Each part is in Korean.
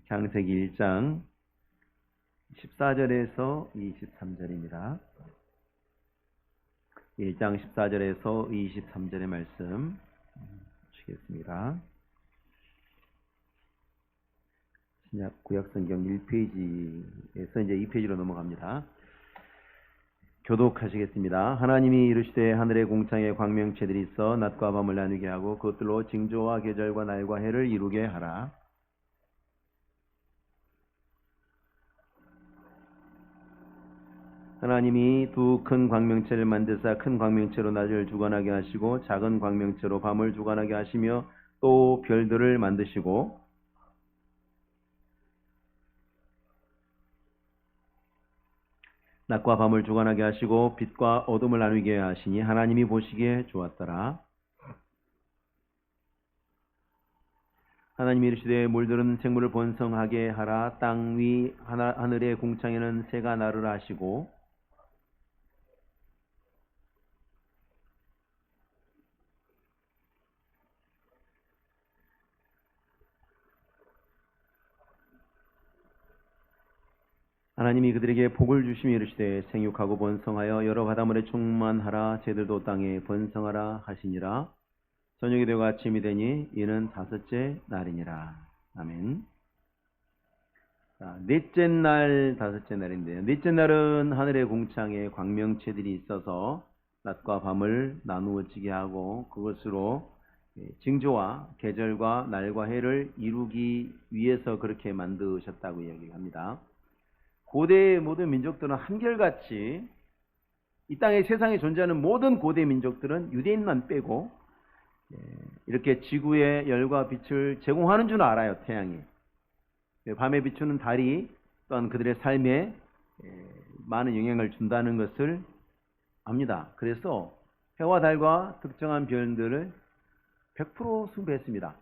창세기 1장 14절에서 23절입니다. 1장 14절에서 23절의 말씀 주시겠습니다. 신약 구약성경 1페이지에서 이제 2페이지로 넘어갑니다. 교독하시겠습니다. 하나님이 이르시되 하늘의 공창에 광명체들이 있어 낮과 밤을 나누게 하고 그것들로 징조와 계절과 날과 해를 이루게 하라. 하나님이 두 큰 광명체를 만드사 큰 광명체로 낮을 주관하게 하시고 작은 광명체로 밤을 주관하게 하시며 또 별들을 만드시고 낮과 밤을 주관하게 하시고 빛과 어둠을 나누게 하시니 하나님이 보시기에 좋았더라. 하나님이 이르시되 물들은 생물을 번성하게 하라. 땅 위 하늘의 공창에는 새가 나르라 하시고 하나님이 그들에게 복을 주시며 이르시되 생육하고 번성하여 여러 바닷물에 충만하라. 새들도 땅에 번성하라 하시니라. 저녁이 되고 아침이 되니 이는 다섯째 날이니라. 아멘. 자, 넷째 날, 다섯째 날인데요. 넷째 날은 하늘의 공창에 광명체들이 있어서 낮과 밤을 나누어지게 하고 그것으로 징조와 계절과 날과 해를 이루기 위해서 그렇게 만드셨다고 이야기합니다. 고대의 모든 민족들은 한결같이 이 땅에 세상에 존재하는 모든 고대 민족들은 유대인만 빼고 이렇게 지구에 열과 빛을 제공하는 줄 알아요. 태양이 밤에 비추는 달이 또한 그들의 삶에 많은 영향을 준다는 것을 압니다. 그래서 해와 달과 특정한 별들을 100% 숭배했습니다.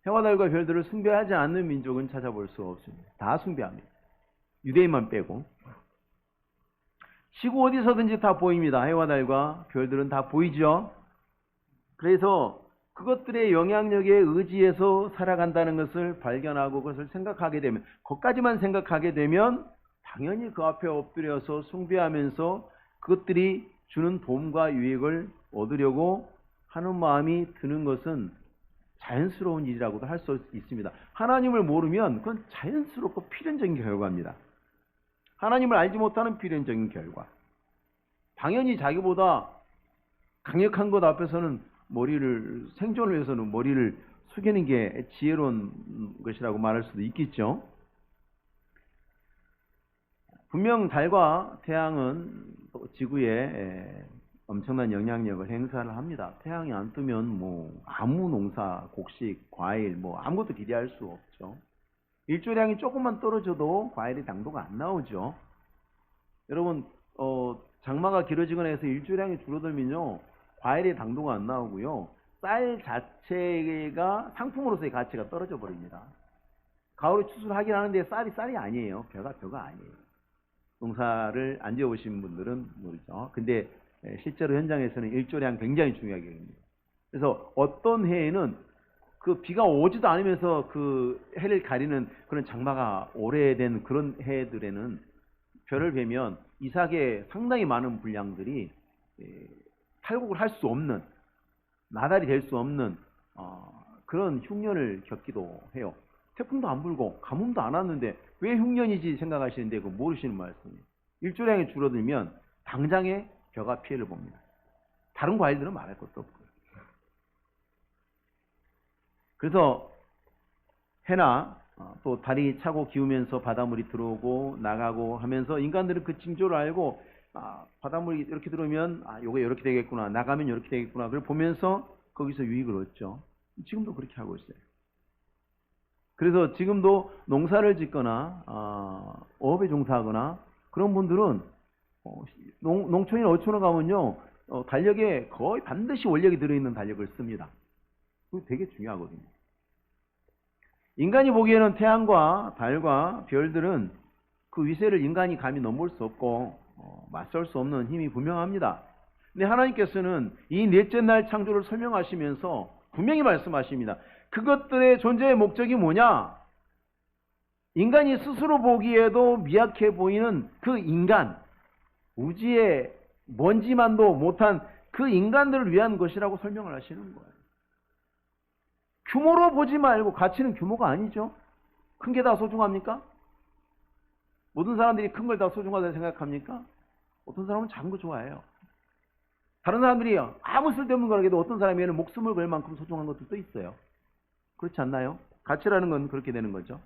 해와 달과 별들을 숭배하지 않는 민족은 찾아볼 수 없습니다. 다 숭배합니다. 유대인만 빼고. 지구 어디서든지 다 보입니다. 해와 달과 별들은 다 보이죠. 그래서 그것들의 영향력에 의지해서 살아간다는 것을 발견하고 그것을 생각하게 되면, 그것까지만 생각하게 되면 당연히 그 앞에 엎드려서 숭배하면서 그것들이 주는 도움과 유익을 얻으려고 하는 마음이 드는 것은 자연스러운 일이라고도 할 수 있습니다. 하나님을 모르면 그건 자연스럽고 필연적인 결과입니다. 하나님을 알지 못하는 필연적인 결과. 당연히 자기보다 강력한 것 앞에서는 생존을 위해서는 머리를 숙이는 게 지혜로운 것이라고 말할 수도 있겠죠. 분명 달과 태양은 지구에 엄청난 영향력을 행사를 합니다. 태양이 안 뜨면 아무 농사, 곡식, 과일 아무것도 기대할 수 없죠. 일조량이 조금만 떨어져도 과일의 당도가 안 나오죠. 여러분 장마가 길어지거나 해서 일조량이 줄어들면요 과일의 당도가 안 나오고요 쌀 자체가 상품으로서의 가치가 떨어져 버립니다. 가을에 추수하긴 하는데 쌀이 아니에요. 벼가 아니에요. 농사를 안 지어보신 분들은 모르죠. 근데 실제로 현장에서는 일조량 굉장히 중요하게 됩니다. 그래서 어떤 해에는 그 비가 오지도 않으면서 그 해를 가리는 그런 장마가 오래된 그런 해들에는 별을 뵈면 이삭에 상당히 많은 분량들이 탈곡을 할 수 없는, 나달이 될 수 없는 그런 흉년을 겪기도 해요. 태풍도 안 불고 가뭄도 안 왔는데 왜 흉년이지 생각하시는데 그거 모르시는 말씀이에요. 일조량이 줄어들면 당장에 벼가 피해를 봅니다. 다른 과일들은 말할 것도 없고요. 그래서 해나 또 달이 차고 기우면서 바닷물이 들어오고 나가고 하면서 인간들은 그 징조를 알고 바닷물이 이렇게 들어오면 요게 이렇게 되겠구나, 나가면 이렇게 되겠구나, 그걸 보면서 거기서 유익을 얻죠. 지금도 그렇게 하고 있어요. 그래서 지금도 농사를 짓거나 어업에 종사하거나 그런 분들은 농촌이나 어촌에 가면요 달력에 거의 반드시 원력이 들어있는 달력을 씁니다. 그거 되게 중요하거든요. 인간이 보기에는 태양과 달과 별들은 그 위세를 인간이 감히 넘볼 수 없고 맞설 수 없는 힘이 분명합니다. 근데 하나님께서는 이 넷째 날 창조를 설명하시면서 분명히 말씀하십니다. 그것들의 존재의 목적이 뭐냐? 인간이 스스로 보기에도 미약해 보이는 그 인간, 우주의 먼지만도 못한 그 인간들을 위한 것이라고 설명을 하시는 거예요. 규모로 보지 말고, 가치는 규모가 아니죠. 큰 게 다 소중합니까? 모든 사람들이 큰 걸 다 소중하다고 생각합니까? 어떤 사람은 작은 거 좋아해요. 다른 사람들이 아무 쓸데없는 거라도 어떤 사람에게는 목숨을 걸 만큼 소중한 것들도 있어요. 그렇지 않나요? 가치라는 건 그렇게 되는 거죠.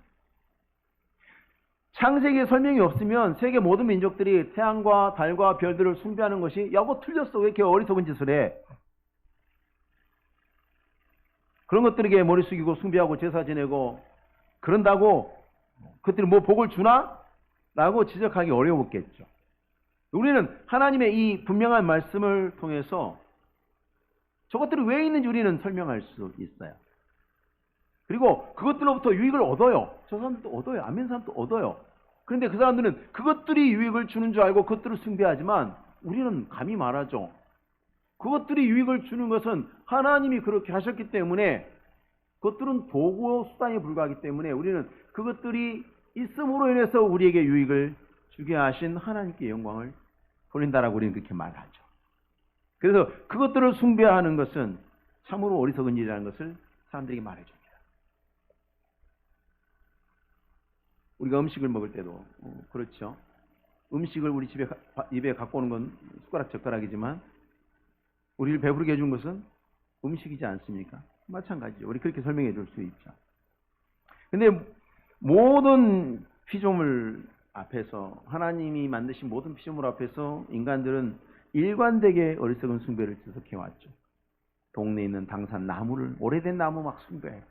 창세기에 설명이 없으면 세계 모든 민족들이 태양과 달과 별들을 숭배하는 것이 야, 뭐 틀렸어. 왜 이렇게 어리석은 짓을 해? 그런 것들에게 머리 숙이고 숭배하고 제사 지내고 그런다고 그들이 뭐 복을 주나? 라고 지적하기 어려웠겠죠. 우리는 하나님의 이 분명한 말씀을 통해서 저것들이 왜 있는지 우리는 설명할 수 있어요. 그리고 그것들로부터 유익을 얻어요. 저 사람들도 얻어요. 안 믿는 사람도 얻어요. 그런데 그 사람들은 그것들이 유익을 주는 줄 알고 그것들을 숭배하지만 우리는 감히 말하죠. 그것들이 유익을 주는 것은 하나님이 그렇게 하셨기 때문에 그것들은 도구 수단에 불과하기 때문에 우리는 그것들이 있음으로 인해서 우리에게 유익을 주게 하신 하나님께 영광을 돌린다라고 우리는 그렇게 말하죠. 그래서 그것들을 숭배하는 것은 참으로 어리석은 일이라는 것을 사람들에게 말해줍니다. 우리가 음식을 먹을 때도 그렇죠. 음식을 우리 집에 입에 갖고 오는 건 숟가락 젓가락이지만 우리를 배부르게 해준 것은 음식이지 않습니까? 마찬가지죠. 우리 그렇게 설명해 줄 수 있죠. 근데 모든 피조물 앞에서 하나님이 만드신 모든 피조물 앞에서 인간들은 일관되게 어리석은 숭배를 지속해왔죠. 동네에 있는 당산 나무를 오래된 나무 막 숭배해.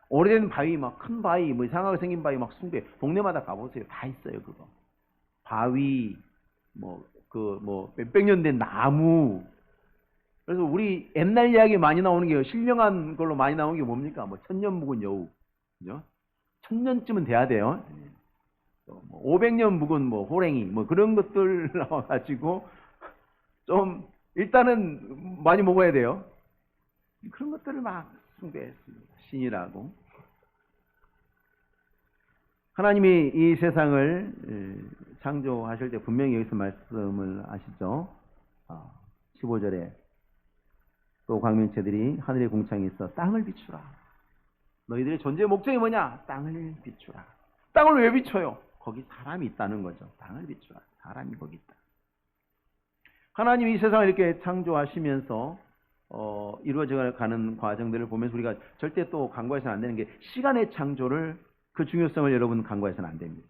오래된 바위 막 큰 바위 뭐 이상하게 생긴 바위 막 숭배. 동네마다 가보세요. 다 있어요 그거. 바위 몇백 년 된 나무. 그래서 우리 옛날 이야기 많이 나오는 게 신령한 걸로 많이 나오는 게 뭡니까? 뭐 천년 묵은 여우. 그죠? 1000년쯤은 돼야 돼요. 500년 묵은 뭐 호랭이 뭐 그런 것들 나와가지고 좀 일단은 많이 먹어야 돼요. 그런 것들을 막 숭배했습니다. 신이라고. 하나님이 이 세상을 창조하실 때 분명히 여기서 말씀을 하시죠. 15절에 또 광명체들이 하늘의 공창에 있어 땅을 비추라. 너희들의 존재의 목적이 뭐냐? 땅을 비추라. 땅을 왜 비춰요? 거기 사람이 있다는 거죠. 땅을 비추라. 사람이 거기 있다. 하나님이 이 세상을 이렇게 창조하시면서 이루어져 가는 과정들을 보면서 우리가 절대 또 간과해서는 안 되는 게 시간의 창조를 그 중요성을 여러분 간과해서는 안 됩니다.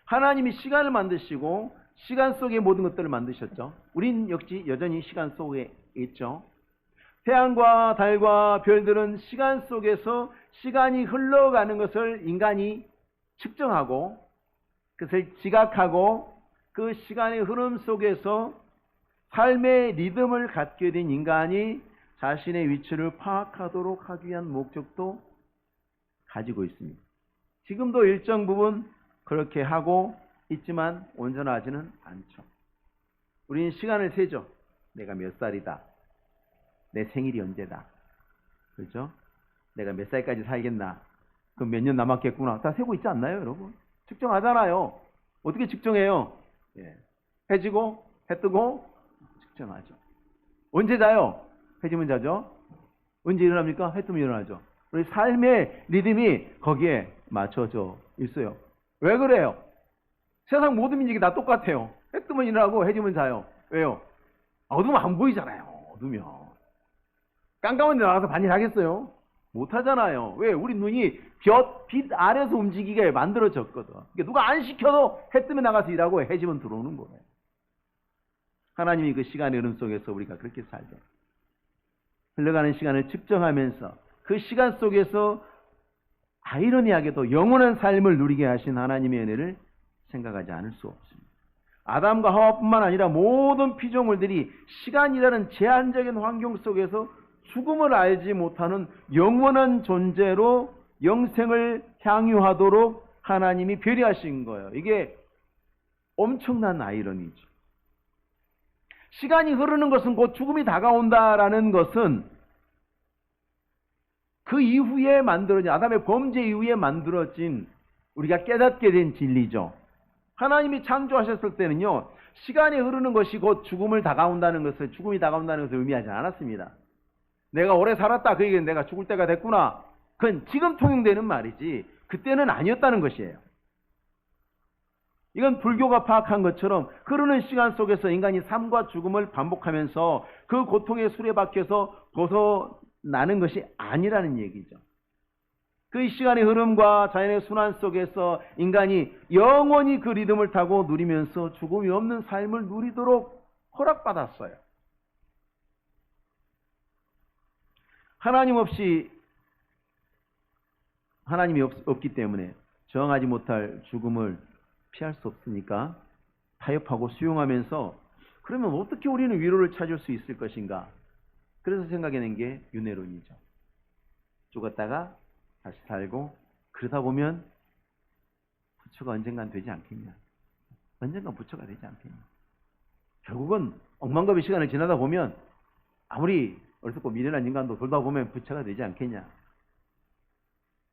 하나님이 시간을 만드시고 시간 속에 모든 것들을 만드셨죠. 우린 역시 여전히 시간 속에 있죠. 태양과 달과 별들은 시간 속에서 시간이 흘러가는 것을 인간이 측정하고 그것을 지각하고 그 시간의 흐름 속에서 삶의 리듬을 갖게 된 인간이 자신의 위치를 파악하도록 하기 위한 목적도 가지고 있습니다. 지금도 일정 부분 그렇게 하고 있지만 온전하지는 않죠. 우리는 시간을 세죠. 내가 몇 살이다. 내 생일이 언제다. 그렇죠? 내가 몇 살까지 살겠나. 그럼 몇 년 남았겠구나. 다 세고 있지 않나요, 여러분? 측정하잖아요. 어떻게 측정해요? 해 지고, 해 뜨고, 측정하죠. 언제 자요? 해 지면 자죠. 언제 일어납니까? 해 뜨면 일어나죠. 우리 삶의 리듬이 거기에 맞춰져 있어요. 왜 그래요? 세상 모든 민족이 다 똑같아요. 해 뜨면 일어나고, 해 지면 자요. 왜요? 어두우면 안 보이잖아요. 어두우면. 깜깜한 데 나가서 반일 하겠어요? 못 하잖아요. 왜? 우리 눈이 빛 아래서 움직이게 만들어졌거든. 그러니까 누가 안 시켜도 해 뜨면 나가서 일하고 해 지면 들어오는 거예요. 하나님이 그 시간의 흐름 속에서 우리가 그렇게 살죠. 흘러가는 시간을 측정하면서 그 시간 속에서 아이러니하게도 영원한 삶을 누리게 하신 하나님의 은혜를 생각하지 않을 수 없습니다. 아담과 하와뿐만 아니라 모든 피조물들이 시간이라는 제한적인 환경 속에서 죽음을 알지 못하는 영원한 존재로 영생을 향유하도록 하나님이 배려하신 거예요. 이게 엄청난 아이러니죠. 시간이 흐르는 것은 곧 죽음이 다가온다라는 것은 그 이후에 만들어진 아담의 범죄 이후에 만들어진 우리가 깨닫게 된 진리죠. 하나님이 창조하셨을 때는요, 시간이 흐르는 것이 곧 죽음이 다가온다는 것을 의미하지 않았습니다. 내가 오래 살았다, 그 얘기는 내가 죽을 때가 됐구나. 그건 지금 통용되는 말이지 그때는 아니었다는 것이에요. 이건 불교가 파악한 것처럼 흐르는 시간 속에서 인간이 삶과 죽음을 반복하면서 그 고통의 수레바퀴에서 벗어나는 것이 아니라는 얘기죠. 그 시간의 흐름과 자연의 순환 속에서 인간이 영원히 그 리듬을 타고 누리면서 죽음이 없는 삶을 누리도록 허락받았어요. 하나님이 없기 때문에 정하지 못할 죽음을 피할 수 없으니까 타협하고 수용하면서, 그러면 어떻게 우리는 위로를 찾을 수 있을 것인가? 그래서 생각해낸 게 윤회론이죠. 죽었다가 다시 살고, 그러다 보면 부처가 언젠간 되지 않겠냐? 언젠간 부처가 되지 않겠냐? 결국은 억만겁의 시간을 지나다 보면 아무리 어리석고 미련한 인간도 돌다 보면 부처가 되지 않겠냐?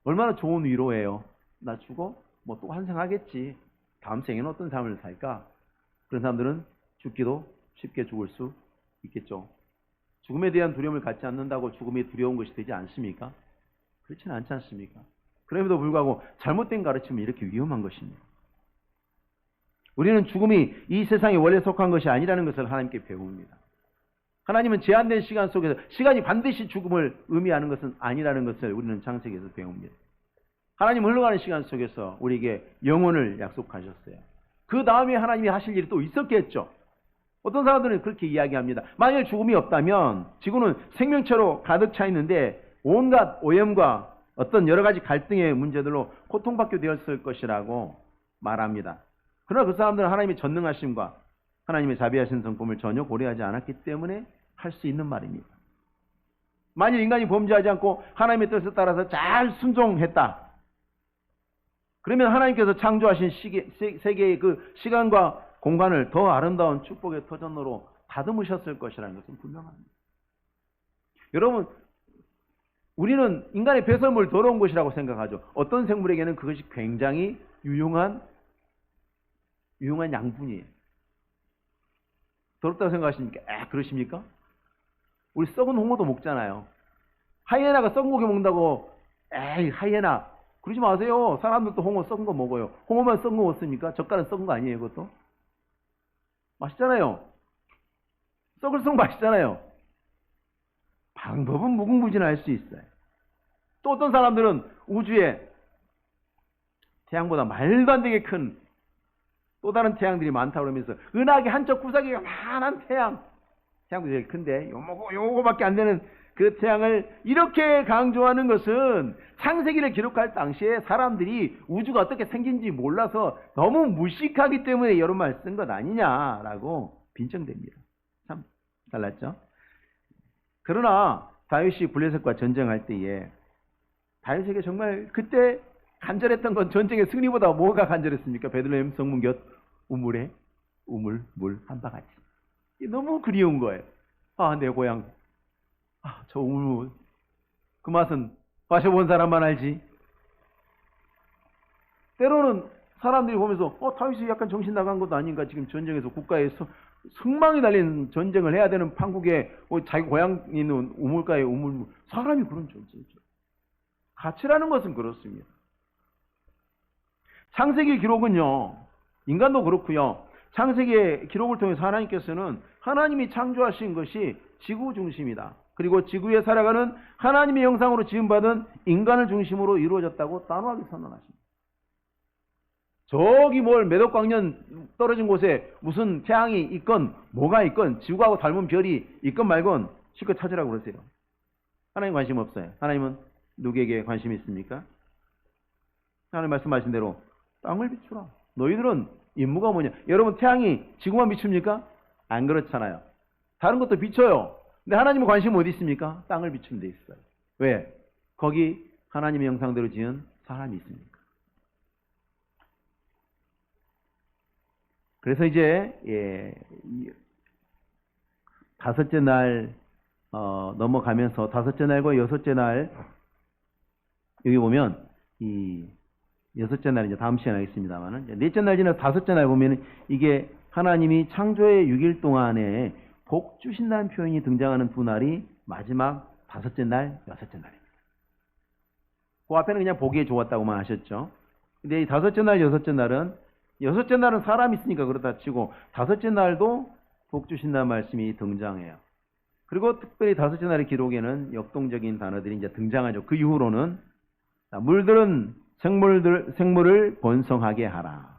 얼마나 좋은 위로예요. 나 죽어? 뭐 또 환생하겠지. 다음 생에는 어떤 삶을 살까? 그런 사람들은 죽기도 쉽게 죽을 수 있겠죠. 죽음에 대한 두려움을 갖지 않는다고 죽음이 두려운 것이 되지 않습니까? 그렇지는 않지 않습니까? 그럼에도 불구하고 잘못된 가르침은 이렇게 위험한 것입니다. 우리는 죽음이 이 세상에 원래 속한 것이 아니라는 것을 하나님께 배웁니다. 하나님은 제한된 시간 속에서 시간이 반드시 죽음을 의미하는 것은 아니라는 것을 우리는 창세기에서 배웁니다. 하나님은 흘러가는 시간 속에서 우리에게 영혼을 약속하셨어요. 그 다음에 하나님이 하실 일이 또 있었겠죠. 어떤 사람들은 그렇게 이야기합니다. 만일 죽음이 없다면 지구는 생명체로 가득 차 있는데 온갖 오염과 어떤 여러 가지 갈등의 문제들로 고통받게 되었을 것이라고 말합니다. 그러나 그 사람들은 하나님의 전능하심과 하나님의 자비하신 성품을 전혀 고려하지 않았기 때문에 할 수 있는 말입니다. 만일 인간이 범죄하지 않고 하나님의 뜻에 따라서 잘 순종했다. 그러면 하나님께서 창조하신 세계의 그 시간과 공간을 더 아름다운 축복의 터전으로 다듬으셨을 것이라는 것은 분명합니다. 여러분, 우리는 인간의 배설물 더러운 것이라고 생각하죠. 어떤 생물에게는 그것이 굉장히 유용한 양분이에요. 더럽다고 생각하십니까? 그러십니까? 우리 썩은 홍어도 먹잖아요. 하이에나가 썩은 고기 먹는다고 하이에나 그러지 마세요. 사람들도 홍어 썩은 거 먹어요. 홍어만 썩은 거 먹습니까? 젓갈은 썩은 거 아니에요, 그것도? 맛있잖아요. 썩을수록 맛있잖아요. 방법은 무궁무진할 수 있어요. 또 어떤 사람들은 우주에 태양보다 말도 안 되게 큰 또 다른 태양들이 많다 그러면서 은하계 한쪽 구석에 요만한 태양도 제일 큰데 요거밖에 안 되는 그 태양을 이렇게 강조하는 것은 창세기를 기록할 당시에 사람들이 우주가 어떻게 생긴지 몰라서 너무 무식하기 때문에 이런 말 쓴 것 아니냐라고 빈정됩니다. 참 달랐죠? 그러나 다윗이 블레셋과 전쟁할 때에 다윗에게 정말 그때 간절했던 건 전쟁의 승리보다 뭐가 간절했습니까? 베들레헴 성문 곁 우물에 물 한 바가지. 너무 그리운 거예요. 내 고향. 저 우물. 그 맛은 마셔본 사람만 알지. 때로는 사람들이 보면서 다윗이 약간 정신 나간 것도 아닌가. 지금 전쟁에서 국가에서 승망이 달린 전쟁을 해야 되는 판국에 자기 고향 있는 우물가에 사람이 그런 존재죠. 가치라는 것은 그렇습니다. 창세기 기록은요, 인간도 그렇고요. 창세기의 기록을 통해서 하나님께서는 하나님이 창조하신 것이 지구 중심이다. 그리고 지구에 살아가는 하나님의 형상으로 지음받은 인간을 중심으로 이루어졌다고 단호하게 선언하십니다. 저기 몇억 광년 떨어진 곳에 무슨 태양이 있건 뭐가 있건 지구하고 닮은 별이 있건 말건 실컷 찾으라고 그러세요. 하나님 관심 없어요. 하나님은 누구에게 관심이 있습니까? 하나님 말씀하신 대로 땅을 비추라. 너희들은 임무가 뭐냐? 여러분, 태양이 지구만 비춥니까? 안 그렇잖아요. 다른 것도 비춰요. 근데 하나님의 관심은 어디 있습니까? 땅을 비추는 데 있어요. 왜? 거기 하나님의 형상대로 지은 사람이 있으니까. 그래서 이제 다섯째 날 넘어가면서 다섯째 날과 여섯째 날 여기 보면 이 여섯째 날 이제 다음 시간에 하겠습니다만은 넷째 날 지나 다섯째 날 보면은 이게 하나님이 창조의 6일 동안에 복 주신다는 표현이 등장하는 두 날이 마지막 다섯째 날, 여섯째 날입니다. 그 앞에는 그냥 보기에 좋았다고만 하셨죠. 근데 이 다섯째 날, 여섯째 날은 사람이 있으니까 그렇다 치고 다섯째 날도 복 주신다는 말씀이 등장해요. 그리고 특별히 다섯째 날의 기록에는 역동적인 단어들이 이제 등장하죠. 그 이후로는 물들은 생물을 번성하게 하라.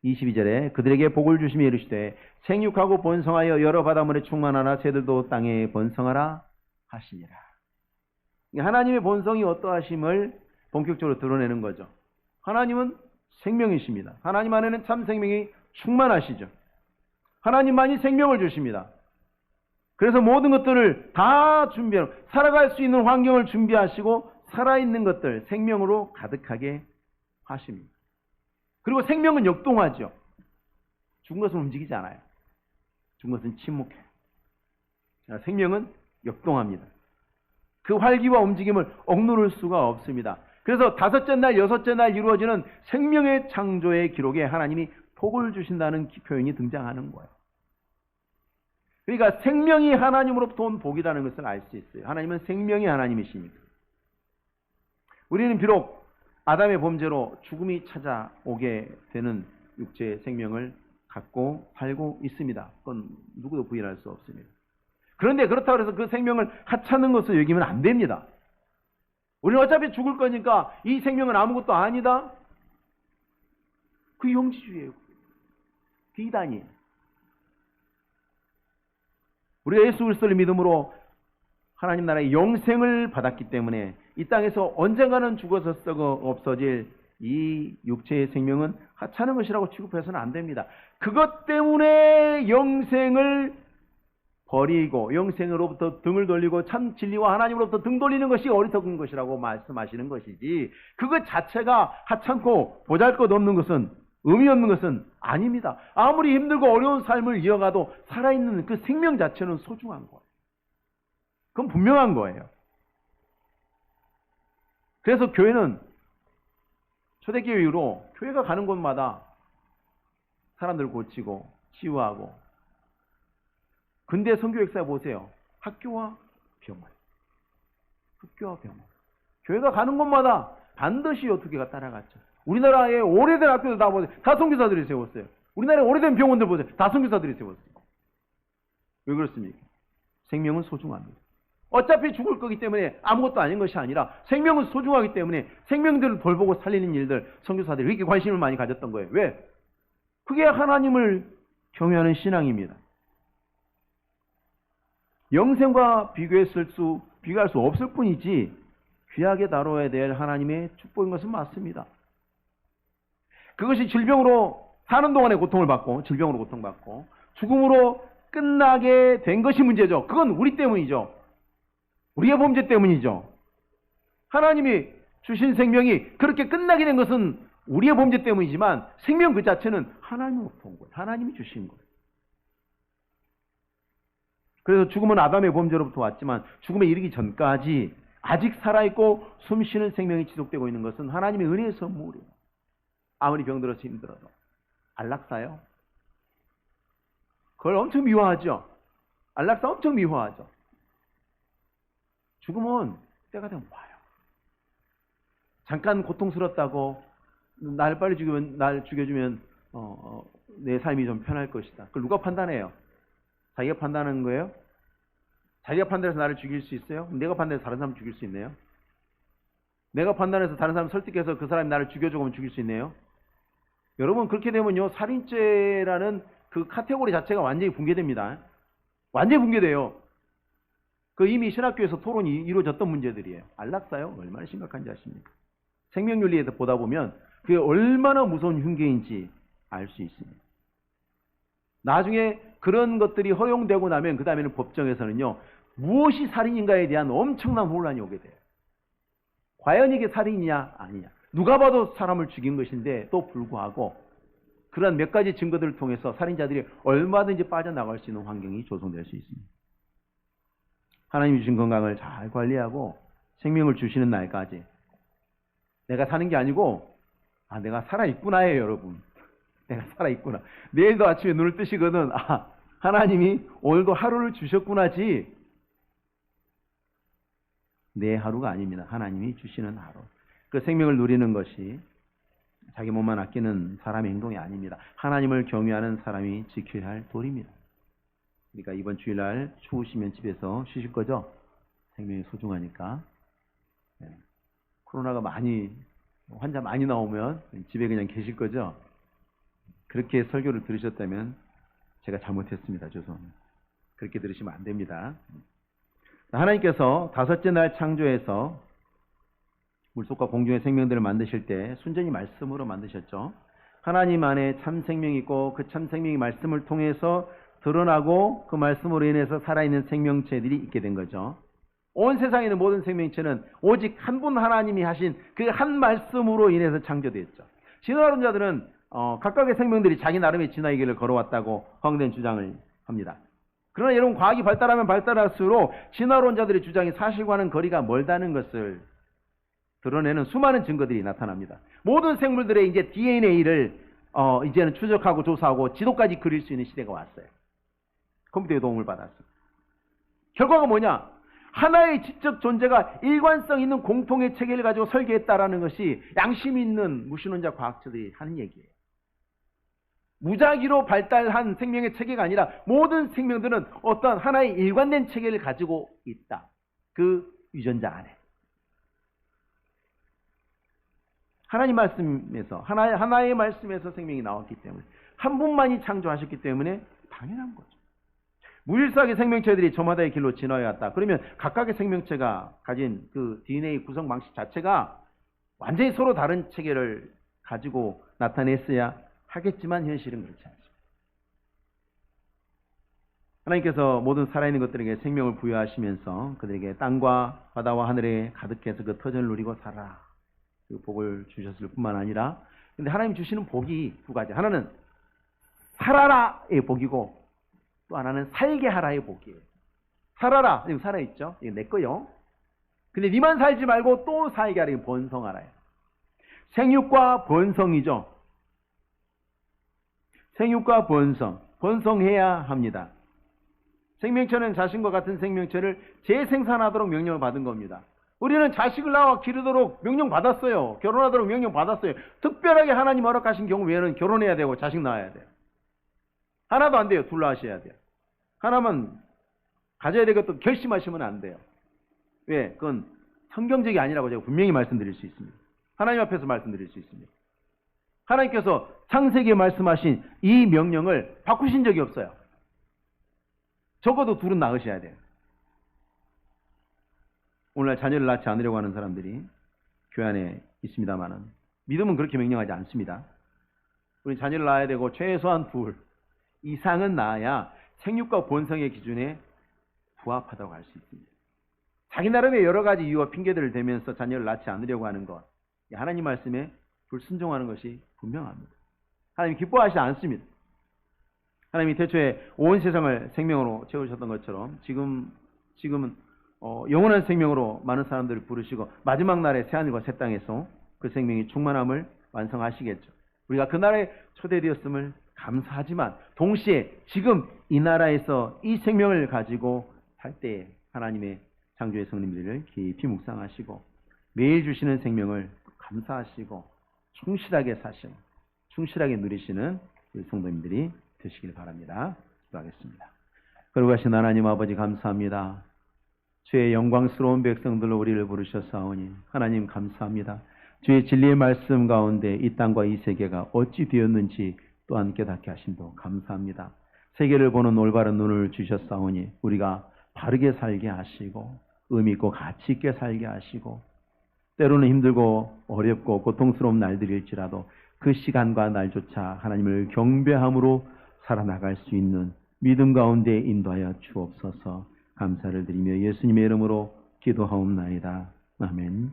22절에 그들에게 복을 주시며 이르시되 생육하고 번성하여 여러 바닷물에 충만하라. 새들도 땅에 번성하라 하시니라. 하나님의 본성이 어떠하심을 본격적으로 드러내는 거죠. 하나님은 생명이십니다. 하나님 안에는 참 생명이 충만하시죠. 하나님만이 생명을 주십니다. 그래서 모든 것들을 다 준비하고 살아갈 수 있는 환경을 준비하시고 살아있는 것들 생명으로 가득하게 하십니다. 그리고 생명은 역동하죠. 죽은 것은 움직이지 않아요. 죽은 것은 침묵해요. 생명은 역동합니다. 그 활기와 움직임을 억누를 수가 없습니다. 그래서 다섯째 날, 여섯째 날 이루어지는 생명의 창조의 기록에 하나님이 복을 주신다는 표현이 등장하는 거예요. 그러니까 생명이 하나님으로부터 온 복이라는 것을 알 수 있어요. 하나님은 생명의 하나님이십니다. 우리는 비록 아담의 범죄로 죽음이 찾아오게 되는 육체의 생명을 갖고 살고 있습니다. 그건 누구도 부인할 수 없습니다. 그런데 그렇다고 해서 그 생명을 하찮은 것으로 여기면 안 됩니다. 우리는 어차피 죽을 거니까 이 생명은 아무것도 아니다. 그 영지주의예요. 비단이에요. 우리가 예수 그리스도를 믿음으로 하나님 나라의 영생을 받았기 때문에 이 땅에서 언젠가는 죽어서 썩어 없어질 이 육체의 생명은 하찮은 것이라고 취급해서는 안 됩니다. 그것 때문에 영생을 버리고 영생으로부터 등을 돌리고 참 진리와 하나님으로부터 등 돌리는 것이 어리석은 것이라고 말씀하시는 것이지 그것 자체가 하찮고 보잘것없는 것은 의미 없는 것은 아닙니다. 아무리 힘들고 어려운 삶을 이어가도 살아있는 그 생명 자체는 소중한 거예요. 그건 분명한 거예요. 그래서 교회는 초대교회 이후로 교회가 가는 곳마다 사람들 고치고 치유하고 근대 선교 역사 보세요. 학교와 병원. 학교와 병원. 교회가 가는 곳마다 반드시 두 개가 따라갔죠. 우리나라의 오래된 학교들 다 보세요. 다 선교사들이 세웠어요. 우리나라의 오래된 병원들 보세요. 다 선교사들이 세웠어요. 왜 그렇습니까? 생명은 소중합니다. 어차피 죽을 거기 때문에 아무것도 아닌 것이 아니라 생명은 소중하기 때문에 생명들을 돌보고 살리는 일들 선교사들이 이렇게 관심을 많이 가졌던 거예요. 왜? 그게 하나님을 경외하는 신앙입니다. 영생과 비교할 수 없을 뿐이지 귀하게 다뤄야 될 하나님의 축복인 것은 맞습니다. 그것이 질병으로 사는 동안에 고통을 받고 질병으로 고통받고 죽음으로 끝나게 된 것이 문제죠. 그건 우리 때문이죠. 우리의 범죄 때문이죠. 하나님이 주신 생명이 그렇게 끝나게 된 것은 우리의 범죄 때문이지만 생명 그 자체는 하나님으로부터 온 거예요. 하나님이 주신 거예요. 그래서 죽음은 아담의 범죄로부터 왔지만 죽음에 이르기 전까지 아직 살아있고 숨쉬는 생명이 지속되고 있는 것은 하나님의 은혜의 선물이에요. 아무리 병들어서 힘들어도. 안락사요? 그걸 엄청 미워하죠. 안락사 엄청 미워하죠. 죽음은 때가 되면 와요. 잠깐 고통스럽다고 날 빨리 죽여주면 내 삶이 좀 편할 것이다. 그걸 누가 판단해요? 자기가 판단하는 거예요? 자기가 판단해서 나를 죽일 수 있어요? 내가 판단해서 다른 사람 죽일 수 있네요? 내가 판단해서 다른 사람 설득해서 그 사람이 나를 죽여주고 하면 죽일 수 있네요? 여러분 그렇게 되면요 살인죄라는 그 카테고리 자체가 완전히 붕괴됩니다. 완전히 붕괴돼요. 그 이미 신학교에서 토론이 이루어졌던 문제들이에요. 안락사요? 얼마나 심각한지 아십니까? 생명윤리에서 보다 보면 그게 얼마나 무서운 흉계인지 알 수 있습니다. 나중에 그런 것들이 허용되고 나면 그 다음에는 법정에서는요 무엇이 살인인가에 대한 엄청난 혼란이 오게 돼요. 과연 이게 살인이냐 아니냐. 누가 봐도 사람을 죽인 것인데 또 불구하고 그런 몇 가지 증거들을 통해서 살인자들이 얼마든지 빠져나갈 수 있는 환경이 조성될 수 있습니다. 하나님이 주신 건강을 잘 관리하고 생명을 주시는 날까지 내가 사는 게 아니고 아, 내가 살아있구나예요, 여러분. 내가 살아있구나. 내일도 아침에 눈을 뜨시거든. 아, 하나님이 오늘도 하루를 주셨구나지. 내 하루가 아닙니다. 하나님이 주시는 하루. 그 생명을 누리는 것이 자기 몸만 아끼는 사람의 행동이 아닙니다. 하나님을 경외하는 사람이 지켜야 할 도리입니다. 그러니까 이번 주일날 추우시면 집에서 쉬실 거죠? 생명이 소중하니까. 네. 코로나가 환자 많이 나오면 집에 그냥 계실 거죠? 그렇게 설교를 들으셨다면 제가 잘못했습니다. 죄송합니다. 그렇게 들으시면 안 됩니다. 하나님께서 다섯째 날 창조해서 물속과 공중의 생명들을 만드실 때 순전히 말씀으로 만드셨죠. 하나님 안에 참 생명이 있고 그 참 생명이 말씀을 통해서 드러나고 그 말씀으로 인해서 살아있는 생명체들이 있게 된 거죠. 온 세상에 있는 모든 생명체는 오직 한 분 하나님이 하신 그 한 말씀으로 인해서 창조되었죠. 진화론자들은 각각의 생명들이 자기 나름의 진화의 길을 걸어왔다고 허황된 주장을 합니다. 그러나 여러분, 과학이 발달하면 발달할수록 진화론자들의 주장이 사실과는 거리가 멀다는 것을 드러내는 수많은 증거들이 나타납니다. 모든 생물들의 이제 DNA를 이제는 추적하고 조사하고 지도까지 그릴 수 있는 시대가 왔어요. 컴퓨터의 도움을 받았어. 결과가 뭐냐? 하나의 지적 존재가 일관성 있는 공통의 체계를 가지고 설계했다라는 것이 양심 있는 무신론자 과학자들이 하는 얘기예요. 무작위로 발달한 생명의 체계가 아니라 모든 생명들은 어떤 하나의 일관된 체계를 가지고 있다. 그 유전자 안에. 하나님 말씀에서, 하나의 말씀에서 생명이 나왔기 때문에, 한 분만이 창조하셨기 때문에 당연한 거죠. 무질서하게 생명체들이 저마다의 길로 진화해왔다. 그러면 각각의 생명체가 가진 그 DNA 구성 방식 자체가 완전히 서로 다른 체계를 가지고 나타냈어야 하겠지만 현실은 그렇지 않습니다. 하나님께서 모든 살아있는 것들에게 생명을 부여하시면서 그들에게 땅과 바다와 하늘에 가득해서 그 터전을 누리고 살아라. 그 복을 주셨을 뿐만 아니라, 근데 하나님 주시는 복이 두 가지. 하나는 살아라의 복이고 또 하나는 살게 하라의 복이에요. 살아라. 지금 살아있죠? 이거 내 거요. 근데 니만 살지 말고 또 살게 하라. 번성하라요. 생육과 번성이죠. 생육과 번성해야 합니다. 생명체는 자신과 같은 생명체를 재생산하도록 명령을 받은 겁니다. 우리는 자식을 낳아 기르도록 명령 받았어요. 결혼하도록 명령 받았어요. 특별하게 하나님 허락하신 경우 외에는 결혼해야 되고 자식 낳아야 돼요. 하나도 안 돼요. 둘 낳으셔야 돼요. 하나만 가져야 되겠다 결심하시면 안 돼요. 왜? 그건 성경적이 아니라고 제가 분명히 말씀드릴 수 있습니다. 하나님 앞에서 말씀드릴 수 있습니다. 하나님께서 창세기에 말씀하신 이 명령을 바꾸신 적이 없어요. 적어도 둘은 낳으셔야 돼요. 오늘날 자녀를 낳지 않으려고 하는 사람들이 교회 안에 있습니다만은 믿음은 그렇게 명령하지 않습니다. 우리 자녀를 낳아야 되고 최소한 둘 이상은 낳아야 생육과 본성의 기준에 부합하다고 할 수 있습니다. 자기 나름의 여러 가지 이유와 핑계들을 대면서 자녀를 낳지 않으려고 하는 것, 하나님 말씀에 불순종하는 것이 분명합니다. 하나님이 기뻐하시지 않습니다. 하나님이 태초에 온 세상을 생명으로 채우셨던 것처럼 지금은 영원한 생명으로 많은 사람들을 부르시고 마지막 날에 새하늘과 새 땅에서 그 생명이 충만함을 완성하시겠죠. 우리가 그날에 초대되었음을 감사하지만 동시에 지금 이 나라에서 이 생명을 가지고 살 때에 하나님의 창조의 성님들을 깊이 묵상하시고 매일 주시는 생명을 감사하시고 충실하게 사시고 충실하게 누리시는 우리 성도님들이 되시길 바랍니다. 기도하겠습니다. 거룩하신 하나님 아버지 감사합니다. 주의 영광스러운 백성들로 우리를 부르셨사오니 하나님 감사합니다. 주의 진리의 말씀 가운데 이 땅과 이 세계가 어찌 되었는지 또한 깨닫게 하심도 감사합니다. 세계를 보는 올바른 눈을 주셨사오니 우리가 바르게 살게 하시고 의미 있고 가치 있게 살게 하시고 때로는 힘들고 어렵고 고통스러운 날들일지라도 그 시간과 날조차 하나님을 경배함으로 살아나갈 수 있는 믿음 가운데 인도하여 주옵소서. 감사를 드리며 예수님의 이름으로 기도하옵나이다. 아멘.